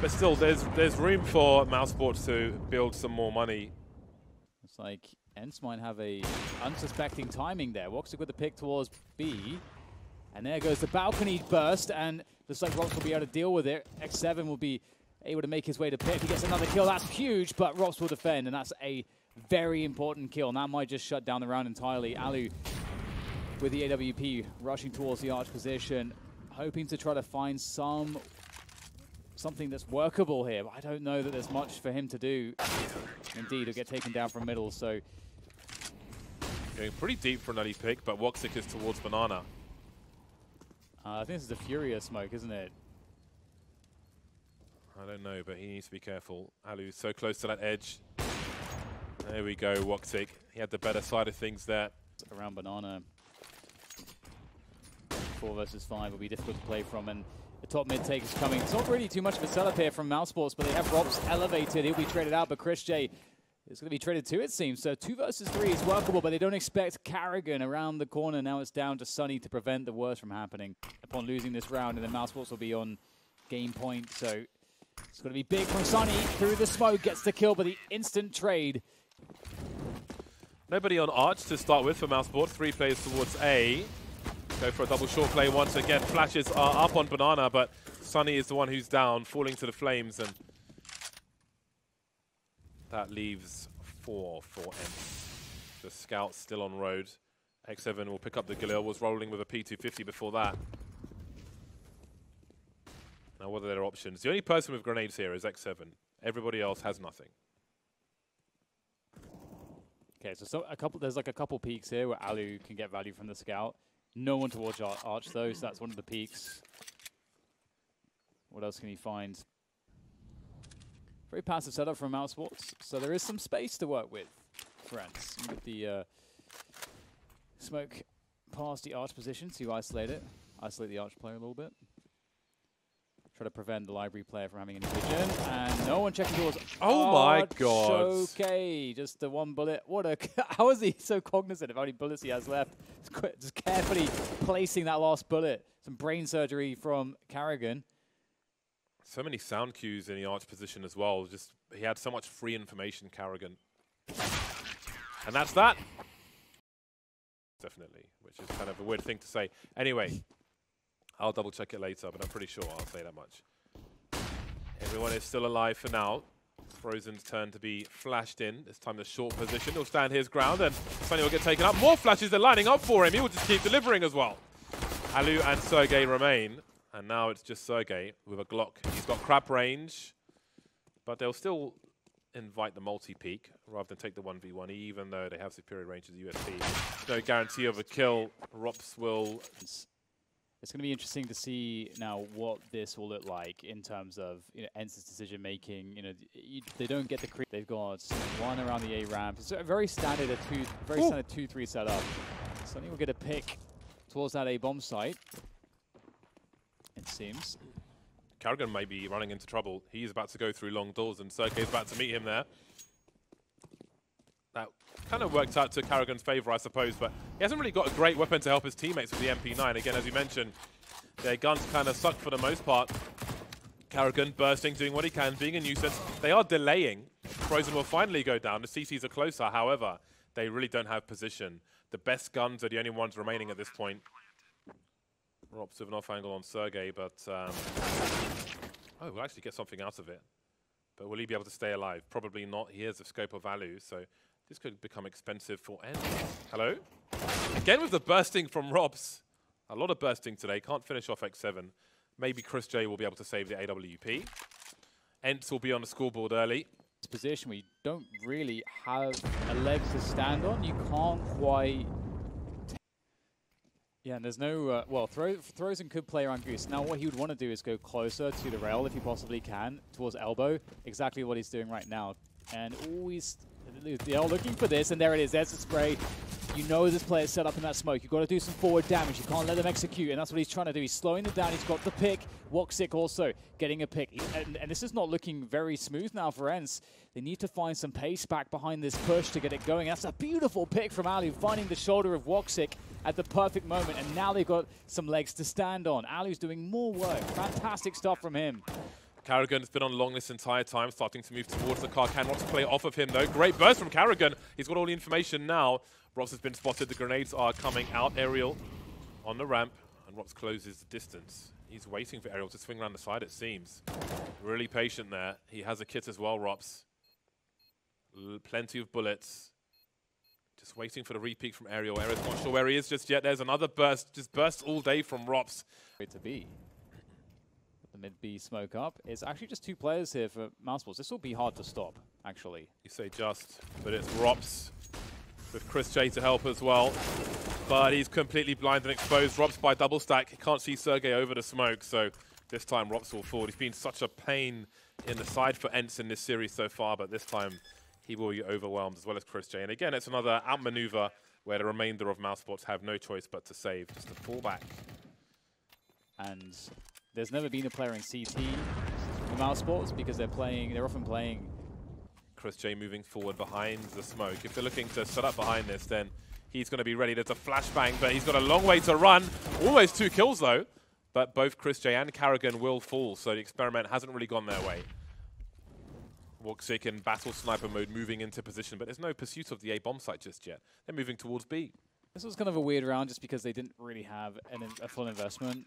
But still, there's room for Mousesprots to build some more money. It's like Ence might have a unsuspecting timing there. Woxic with the pick towards B. And there goes the balcony burst, and looks like Rops will be able to deal with it. X7 will be able to make his way to pick. He gets another kill. That's huge, but Rops will defend, and that's a very important kill. And that might just shut down the round entirely. Alu with the AWP rushing towards the arch position, hoping to try to find something that's workable here. But I don't know that there's much for him to do. Indeed, he'll get taken down from middle, so... Going pretty deep for an early pick, but Woxic is towards Banana. I think this is a Furious smoke, isn't it? I don't know, but he needs to be careful. Alu's so close to that edge. There we go, Woxic. He had the better side of things there. Around Banana. 4 versus 5 will be difficult to play from, and the top mid take is coming. It's not really too much of a setup here from Mousesprots, but they have Robs elevated. He'll be traded out, but Chris J is going to be traded too, it seems. So 2 versus 3 is workable, but they don't expect Karrigan around the corner. Now it's down to Sunny to prevent the worst from happening upon losing this round, and then Mousesprots will be on game point. So it's going to be big from Sunny through the smoke, gets the kill, but the instant trade. Nobody on Arch to start with for Mousesprots. 3 players towards A. Go for a double short play once again. Flashes are up on Banana, but Sunny is the one who's down, falling to the flames, and that leaves 4 for Ence. The Scout's still on road. X7 will pick up the Galil, was rolling with a P250 before that. Now, what are their options? The only person with grenades here is X7. Everybody else has nothing. Okay, so there's like a couple peaks here where Alu can get value from the Scout. No one towards Arch, though, so that's one of the peaks. What else can he find? Very passive setup from Mousesprots, so there is some space to work with for Ence. With the smoke past the Arch position to isolate it. Isolate the Arch player a little bit. Try to prevent the library player from having any vision. And no one checking towards Oh my god. Okay, just the one bullet. What a... How is he so cognizant of how many bullets he has left? Just carefully placing that last bullet. Some brain surgery from Karrigan. So many sound cues in the Arch position as well. Just he had so much free information, Karrigan. And that's that. Definitely, which is kind of a weird thing to say. Anyway, I'll double check it later, but I'm pretty sure I'll say that much. Everyone is still alive for now. Frozen's turn to be flashed in. This time the short position. He'll stand his ground, and Sunny will get taken up. More flashes are lining up for him. He will just keep delivering as well. Alu and Sergey remain. And now it's just Sergey with a Glock. He's got crap range, but they'll still invite the multi-peek rather than take the 1v1, even though they have superior range to the USP. No guarantee of a kill. Rops will... It's going to be interesting to see now what this will look like in terms of Ence's decision making. They don't get the creep. They've got one around the A ramp. It's a very standard standard 2-3 setup. Sunny will get a pick towards that A bomb site. It seems. Karrigan may be running into trouble. He's about to go through long doors, and Sergey's about to meet him there. That kind of worked out to Karrigan's favor, I suppose, but he hasn't really got a great weapon to help his teammates with the MP9. Again, as you mentioned, their guns kind of suck for the most part. Karrigan bursting, doing what he can, being a nuisance. They are delaying. Frozen will finally go down. The CCs are closer, however, they really don't have position. The best guns are the only ones remaining at this point. Rops with an off angle on Sergey, but oh, we'll actually get something out of it. But will he be able to stay alive? Probably not. He has the scope of value, so this could become expensive for Ence. Hello? Again with the bursting from Rops. A lot of bursting today. Can't finish off X7. Maybe Chris J will be able to save the AWP. Ence will be on the scoreboard early. This position where you don't really have a leg to stand on. You can't quite... Yeah, and there's no... well, Frozen could play around Goose. Now what he would want to do is go closer to the rail if he possibly can, towards elbow. Exactly what he's doing right now. And always... They are looking for this, and there it is. There's the spray. you know this player's set up in that smoke. You've got to do some forward damage. You can't let them execute, and that's what he's trying to do. He's slowing them down. He's got the pick. Woxic also getting a pick. And this is not looking very smooth now for Ence. They need to find some pace back behind this push to get it going. That's a beautiful pick from Alu, finding the shoulder of Woxic at the perfect moment, and now they've got some legs to stand on. Alu's doing more work. Fantastic stuff from him. Karrigan has been on long this entire time, starting to move towards the car. Cannot play off of him, though. Great burst from Karrigan. He's got all the information now. Rops has been spotted. The grenades are coming out. Aerial on the ramp, and Rops closes the distance. He's waiting for Aerial to swing around the side, it seems. Really patient there. He has a kit as well, Rops. Plenty of bullets. Just waiting for the repeat from Aerial. Aerial's not sure where he is just yet. There's another burst. Just bursts all day from Rops. Great to be. The mid-B smoke up. It's actually just 2 players here for Mousesprots. This will be hard to stop, actually. You say just, but it's Rops with Chris J to help as well. But he's completely blind and exposed. Rops by double stack. He can't see Sergey over the smoke, so this time Rops will forward. He's been such a pain in the side for Ence in this series so far, but this time he will be overwhelmed, as well as Chris J. And again, it's another outmaneuver where the remainder of Mousesprots have no choice but to save, just to fall back. And there's never been a player in CT for Mousesprots because they're often playing. Chris J moving forward behind the smoke. If they're looking to set up behind this, then he's going to be ready. There's a flashbang, but he's got a long way to run. Almost 2 kills, though. But both Chris J and Karrigan will fall, so the experiment hasn't really gone their way. Woxic in battle sniper mode, moving into position, but there's no pursuit of the A bomb site just yet. They're moving towards B. This was kind of a weird round just because they didn't really have a full investment.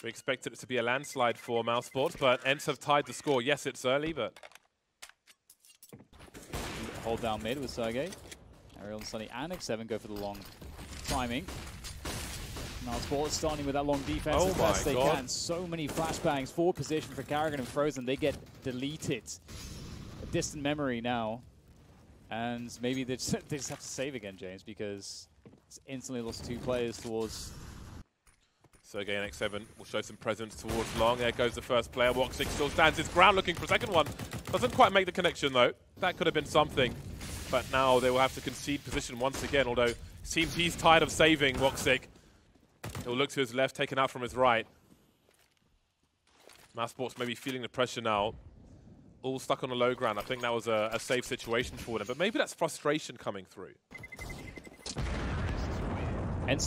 We expected it to be a landslide for Mousesprots, but Ence have tied the score. Yes, it's early, but... Hold down mid with Sergey. Aerial and Sunny and X7 go for the long timing. Mousesprots starting with that long defense as best they can. So many flashbangs, forward position for Karrigan and Frozen. They get deleted. A distant memory now. And maybe they just have to save again, James, because it's instantly lost 2 players towards... Sergey and X7 will show some presence towards long. There goes the first player. Woxic still stands his ground, looking for a second one. Doesn't quite make the connection, though. That could have been something. But now they will have to concede position once again, although it seems he's tired of saving Woxic. He'll look to his left, taken out from his right. Mousesprots maybe feeling the pressure now. All stuck on the low ground. I think that was a safe situation for them, but maybe that's frustration coming through. Ence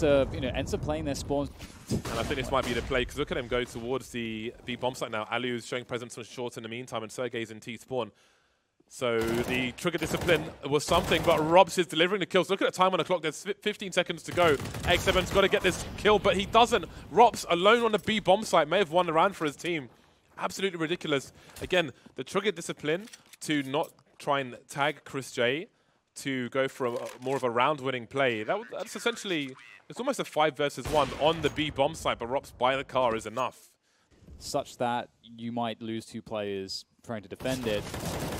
playing their spawns. And I think this might be the play, because look at him go towards the B bomb site now. Alu is showing presence on short in the meantime, and Sergey's in T-spawn. So the trigger discipline was something, but Robs is delivering the kills. Look at the time on the clock. There's 15 seconds to go. X7's got to get this kill, but he doesn't. Robs, alone on the B bomb site, may have won the round for his team. Absolutely ridiculous. Again, the trigger discipline to not try and tag Chris J, to go for more of a round-winning play. That's essentially, it's almost a 5 versus 1 on the B bomb site, but Robs by the car is enough. Such that you might lose 2 players trying to defend it.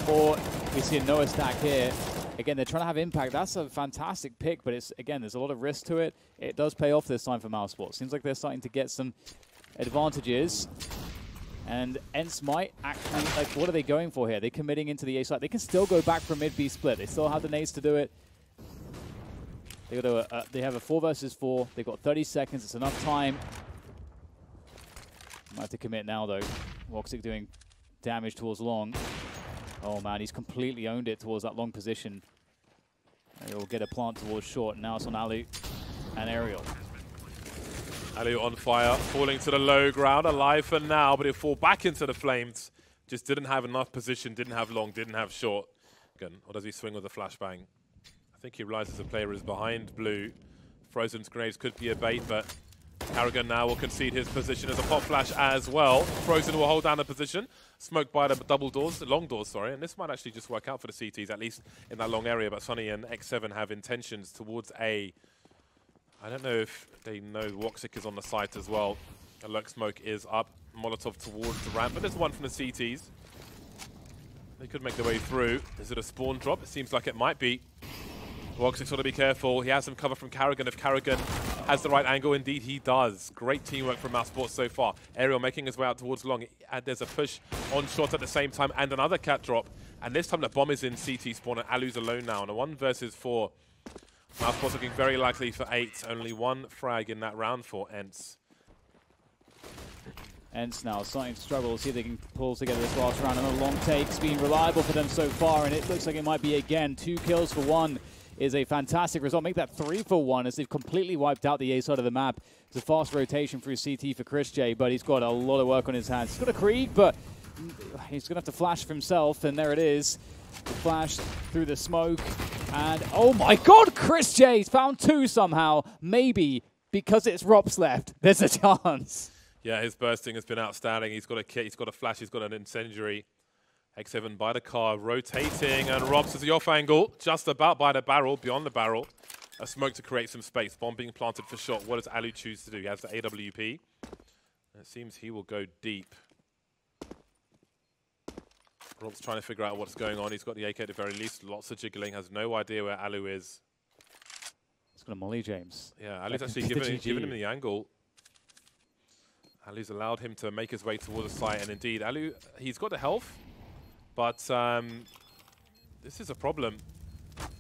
Or we see a Noah stack here. Again, they're trying to have impact. That's a fantastic pick, but it's, again, there's a lot of risk to it. It does pay off this time for Mousesprots. Seems like they're starting to get some advantages. And Ence might actually, like, what are they going for here? They're committing into the A site. They can still go back for a mid-B split. They still have the nades to do it. They have a 4 versus 4. They've got 30 seconds. It's enough time. Might have to commit now, though. Woxic doing damage towards long. Oh, man, he's completely owned it towards that long position. He'll get a plant towards short. Now it's on Alu and Aerial. Alu on fire, falling to the low ground, alive for now, but he'll fall back into the flames. Just didn't have enough position, didn't have long, didn't have short. Again, or does he swing with a flashbang? I think he realizes the player is behind blue. Frozen's grenades could be a bait, but Karrigan now will concede his position as a pop flash as well. Frozen will hold down the position, smoked by the double doors, long doors, sorry, and this might actually just work out for the CTs, at least in that long area, but Sunny and X7 have intentions towards A. I don't know if they know Woxic is on the site as well. Alert smoke is up. Molotov towards the ramp, but there's one from the CTs. They could make their way through. Is it a spawn drop? It seems like it might be. Woxic's got to be careful. He has some cover from Karrigan. If Karrigan has the right angle, indeed he does. Great teamwork from Mousesprots so far. Aerial making his way out towards long. And there's a push on short at the same time and another cat drop And this time the bomb is in CT spawn and Alu's alone now. On a 1 versus 4. Mousesprots looking very likely for 8. Only 1 frag in that round for Ence. Ence now starting to struggle, see if they can pull together this last round. And a long take's been reliable for them so far, and it looks like it might be again 2 kills for 1. Is a fantastic result. Make that 3 for 1 as they've completely wiped out the A side of the map. It's a fast rotation through CT for Chris J, but he's got a lot of work on his hands. He's got a Krieg, but he's going to have to flash for himself, and there it is. The flash through the smoke, and oh my god, Chris J's found 2 somehow. Maybe because it's Rops left, there's a chance. Yeah, his bursting has been outstanding. He's got a kit, he's got a flash, he's got an incendiary. X7 by the car, rotating, and Robs is the off angle, just about by the barrel, beyond the barrel. A smoke to create some space. Bomb being planted for shot. What does Alu choose to do? He has the AWP. And it seems he will go deep. Rob's trying to figure out what's going on. He's got the AK at the very least. Lots of jiggling. Has no idea where Alu is. He's got a molly, James. Yeah, Alu's actually giving him the angle. Alu's allowed him to make his way towards the site. And indeed, Alu, he's got the health. But this is a problem.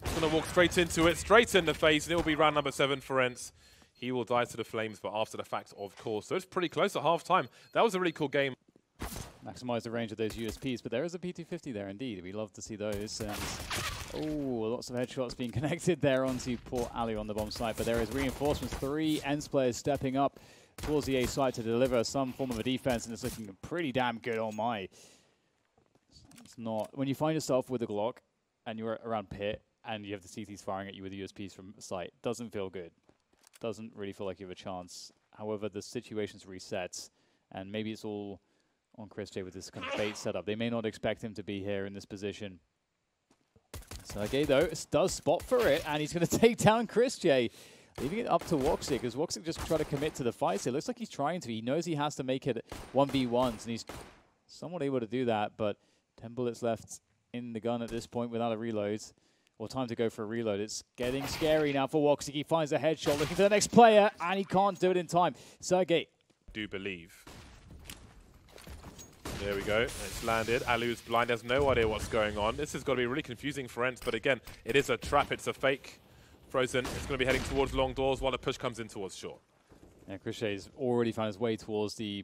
He's going to walk straight into it, straight in the face, and it will be round number 7 for Ence. He will die to the flames, but after the fact, of course. So it's pretty close at half-time. That was a really cool game. Maximize the range of those USPs, but there is a P250 there indeed. We love to see those. Oh, lots of headshots being connected there onto poor Ali on the bomb site, but there is reinforcements. 3 Ence players stepping up towards the A site to deliver some form of a defense, and it's looking pretty damn good. Oh my. It's not. When you find yourself with a Glock and you're around pit and you have the CTs firing at you with the USPs from sight, doesn't feel good. Doesn't really feel like you have a chance. However, the situation's reset, and maybe it's all on Chris J with this kind of bait setup. They may not expect him to be here in this position. Sergey, though, does spot for it, and he's going to take down Chris J, leaving it up to Woxic, because Woxic just trying to commit to the fight. It looks like he's trying to. He knows he has to make it 1v1s, and he's somewhat able to do that, but 10 bullets left in the gun at this point without a reload. Or time to go for a reload. It's getting scary now for Woxic. He finds a headshot, looking for the next player, and he can't do it in time. Sergey. Do believe. There we go. It's landed. Alu's blind, has no idea what's going on. This has got to be really confusing for Ence, but again, it is a trap. It's a fake. Frozen. It's going to be heading towards long doors while the push comes in towards short. Yeah, Crochet's already found his way towards the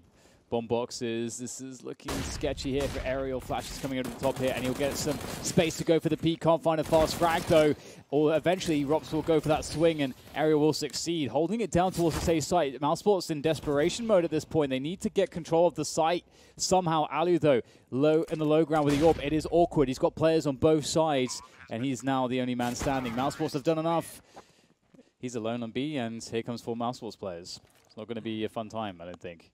bomb boxes. This is looking sketchy here for Aerial. Flashes coming over the top here, and he'll get some space to go for the peak. Can't find a fast frag, though. Or eventually, Rops will go for that swing, and Aerial will succeed. Holding it down towards the safe site. Mousesprots in desperation mode at this point. They need to get control of the site somehow. Alu, though, low in the low ground with the AWP. It is awkward. He's got players on both sides, and he's now the only man standing. Mousesprots have done enough. He's alone on B, and here comes 4 Mousesprots players. It's not going to be a fun time, I don't think.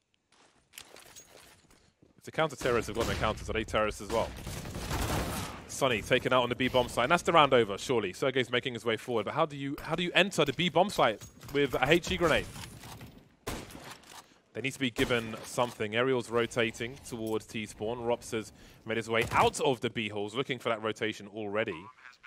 The counter-terrorists have got their counters. Are they terrorists as well? Sunny taken out on the B bomb site. And that's the round over, surely. Sergey's making his way forward. But how do you enter the B bomb site with a HE grenade? They need to be given something. Aerial's rotating towards T-spawn. Rops has made his way out of the B holes, looking for that rotation already.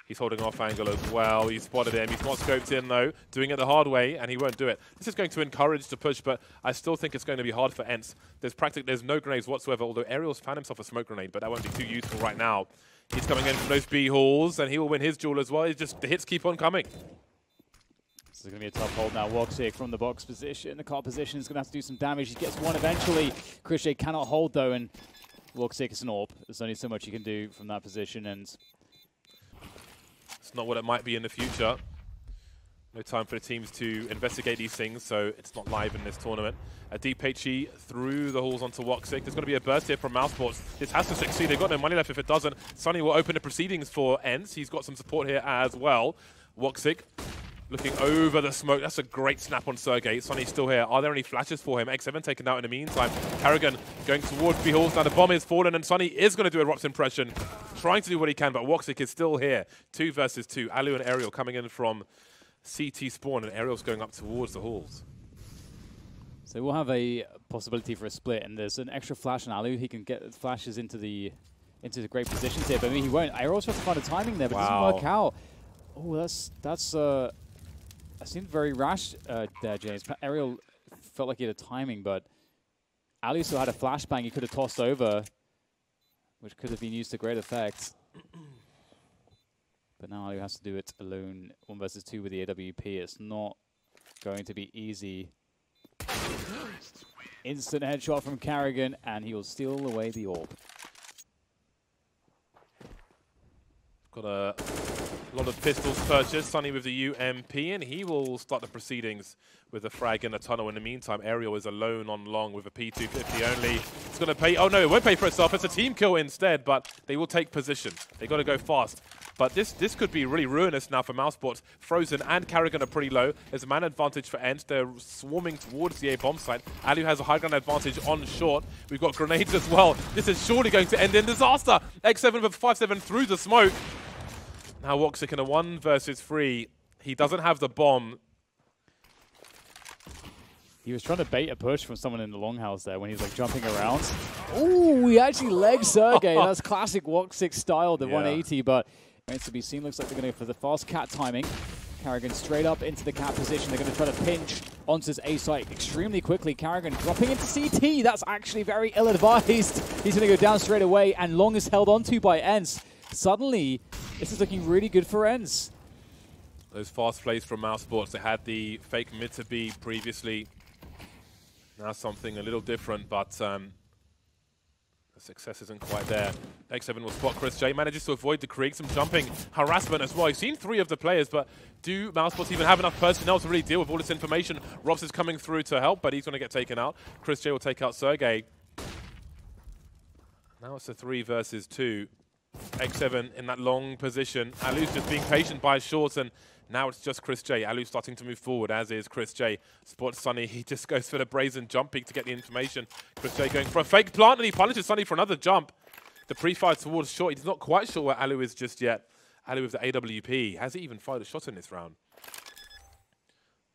He's holding off angle as well. He's spotted him. He's not scoped in, though. Doing it the hard way, and he won't do it. This is going to encourage the push, but I still think it's going to be hard for Ence. There's no grenades whatsoever, although Aerial's found himself a smoke grenade, but that won't be too useful right now. He's coming in from those B halls, and he will win his duel as well. The hits keep on coming. This is going to be a tough hold now. Woxic from the box position. The car position is going to have to do some damage. He gets one eventually. Crochet cannot hold, though, and Woxic is an AWP. There's only so much you can do from that position, and it's not what it might be in the future. No time for the teams to investigate these things, so it's not live in this tournament. A deep HE through the halls onto Woxic. There's going to be a burst here from Mousesprots. This has to succeed. They've got no money left if it doesn't. Sunny will open the proceedings for Ence. He's got some support here as well. Woxic looking over the smoke. That's a great snap on Sergey. Sunny's still here. Are there any flashes for him? X7 taken out in the meantime. Carrigan going towards B halls. Now the bomb is fallen, and Sunny is going to do a Rops impression. Trying to do what he can, but Woxic is still here. 2 versus 2. Alu and Aerial coming in from CT spawn, and Aerial's going up towards the halls. So we'll have a possibility for a split, and there's an extra flash on Alu. He can get flashes into the great positions here, but I mean, he won't. Aerial's trying to find a timing there, but it doesn't work out. Oh, that seemed very rash there, James. Aerial felt like he had a timing, but Alu still had a flashbang he could have tossed over, which could have been used to great effect. But now he has to do it alone, 1 versus 2 with the AWP. It's not going to be easy. Instant headshot from Carrigan, and he will steal away the orb. Got a lot of pistols purchased. Sunny with the UMP, and he will start the proceedings with a frag in the tunnel. In the meantime, Aerial is alone on long with a P250 only. It's going to pay. Oh no, it won't pay for itself. It's a team kill instead, but they will take position. They got to go fast. But this could be really ruinous now for Mousesprots. Frozen and Carrigan are pretty low. There's a man advantage for Ence. They're swarming towards the A bomb site. alu has a high ground advantage on short. We've got grenades as well. This is surely going to end in disaster. X7 with 5-7 through the smoke. Now Woxic in a 1 versus 3. He doesn't have the bomb. He was trying to bait a push from someone in the longhouse there when he was like jumping around. Oh, he actually legged Sergey. That's classic Woxic style, the 180, but remains to be seen. Looks like they're going to go for the fast cat timing. Carrigan straight up into the cat position. They're going to try to pinch Once's A site extremely quickly. Carrigan dropping into CT. That's actually very ill-advised. He's going to go down straight away, and Long is held onto by Ence. Suddenly, this is looking really good for Ence. Those fast plays from Mousesprots. They had the fake mid to B previously. Now something a little different, but the success isn't quite there. X7 will spot Chris J. Manages to avoid the Krieg. Some jumping harassment as well. He's seen 3 of the players, but do Mousesprots even have enough personnel to really deal with all this information? Robs is coming through to help, but he's going to get taken out. Chris J will take out Sergey. Now it's a 3 versus 2. X7 in that long position. alu's just being patient by shorts, and now it's just Chris J. alu starting to move forward, as is Chris J. Spots Sunny. He just goes for the brazen jump peek to get the information. Chris J going for a fake plant, and he punishes Sunny for another jump. The pre-fire towards short. He's not quite sure where alu is just yet. alu with the AWP. Has he even fired a shot in this round?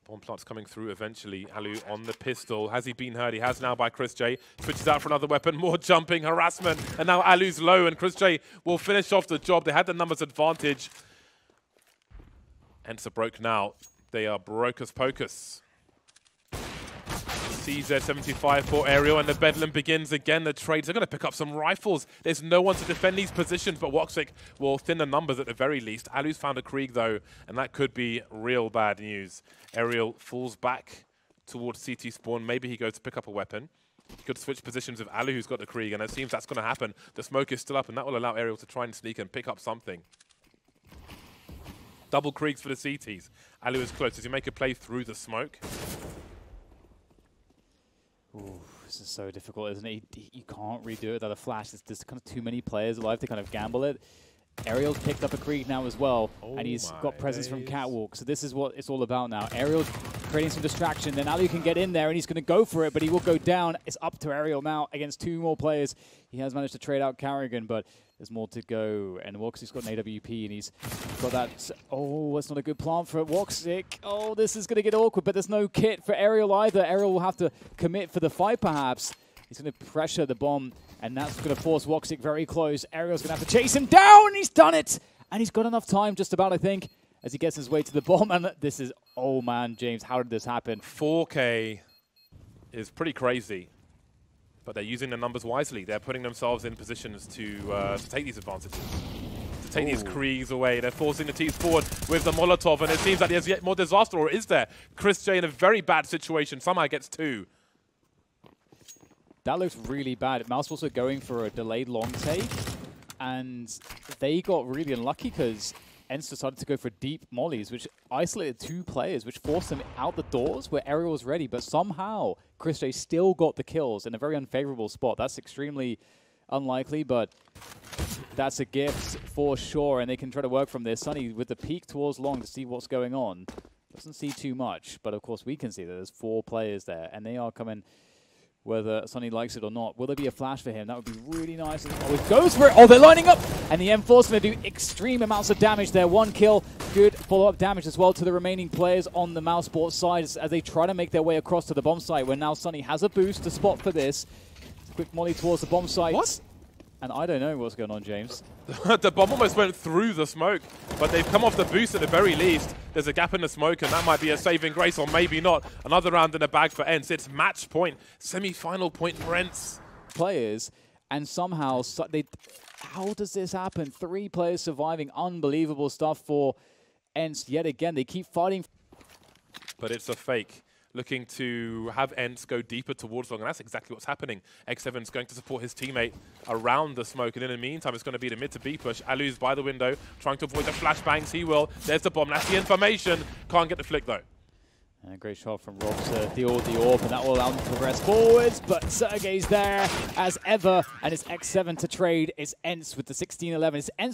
Bomb plant's coming through eventually. alu on the pistol. Has he been heard? He has now by Chris J. Switches out for another weapon. More jumping, harassment. And now alu's low, and Chris J will finish off the job. They had the numbers advantage. Ence are broke now. They are broke as pocus. CZ75 for Aerial, and the bedlam begins again. The trades are going to pick up some rifles. There's no one to defend these positions, but Woxic will thin the numbers at the very least. alu's found a Krieg, though, and that could be real bad news. Aerial falls back towards CT spawn. Maybe he goes to pick up a weapon. He could switch positions with alu, who's got the Krieg, and it seems that's going to happen. The smoke is still up, and that will allow Aerial to try and sneak and pick up something. Double Kriegs for the CTs. alu is close. Does he make a play through the smoke? Ooh, this is so difficult, isn't it? You can't redo it without a flash. There's kind of too many players alive to kind of gamble it. Aerial's picked up a Krieg now as well, and he's got presence from Catwalk. So this is what it's all about now. Aerial's creating some distraction. Then alu can get in there, and he's going to go for it, but he will go down. It's up to Aerial now against 2 more players. He has managed to trade out Carrigan, but there's more to go. And Woxic's got an AWP, and he's got that. Oh, that's not a good plan for Woxic. Oh, this is going to get awkward, but there's no kit for Aerial either. Aerial will have to commit for the fight, perhaps. He's going to pressure the bomb, and that's going to force Woxic very close. Aerial's going to have to chase him down, and he's done it! And he's got enough time, just about, I think, as he gets his way to the bomb. And this is, oh man, James, how did this happen? 4K is pretty crazy, but they're using the numbers wisely. They're putting themselves in positions to take these advantages, to take these Kriegs away. They're forcing the teams forward with the Molotov, and it seems like there's yet more disaster, or is there? Chris J in a very bad situation, somehow gets 2. That looks really bad. Mouse also going for a delayed long take, and they got really unlucky because Ence decided to go for deep mollies, which isolated 2 players, which forced them out the doors where Aerial was ready. But somehow, Chris J still got the kills in a very unfavorable spot. That's extremely unlikely, but that's a gift for sure, and they can try to work from this. Sunny with the peek towards long to see what's going on. Doesn't see too much, but of course we can see that there's 4 players there, and they are coming whether Sunny likes it or not. Will there be a flash for him? That would be really nice. Oh, it goes for it. Oh, they're lining up. And the M4's going to do extreme amounts of damage there. 1 kill. Good follow-up damage as well to the remaining players on the Mousesprots side as they try to make their way across to the bomb site, where now Sunny has a boost to spot for this. Quick molly towards the bomb site. What? And I don't know what's going on, James. The bomb almost went through the smoke, but they've come off the boost at the very least. There's a gap in the smoke, and that might be a saving grace, or maybe not. Another round in the bag for Ence. It's match point, semi-final point for Ence. Players, and somehow, how does this happen? 3 players surviving, unbelievable stuff for Ence yet again. They keep fighting. But it's a fake. Looking to have Ence go deeper towards long, and that's exactly what's happening. X7's going to support his teammate around the smoke, and in the meantime, it's going to be the mid to B push. Alu's by the window, trying to avoid the flashbangs. He will. There's the bomb. That's the information. Can't get the flick, though. And a great shot from Rob to deal the orb, and that will allow him to progress forwards. But Sergey's there as ever, and it's X7 to trade. It's Ence with the 16-11. It's Ence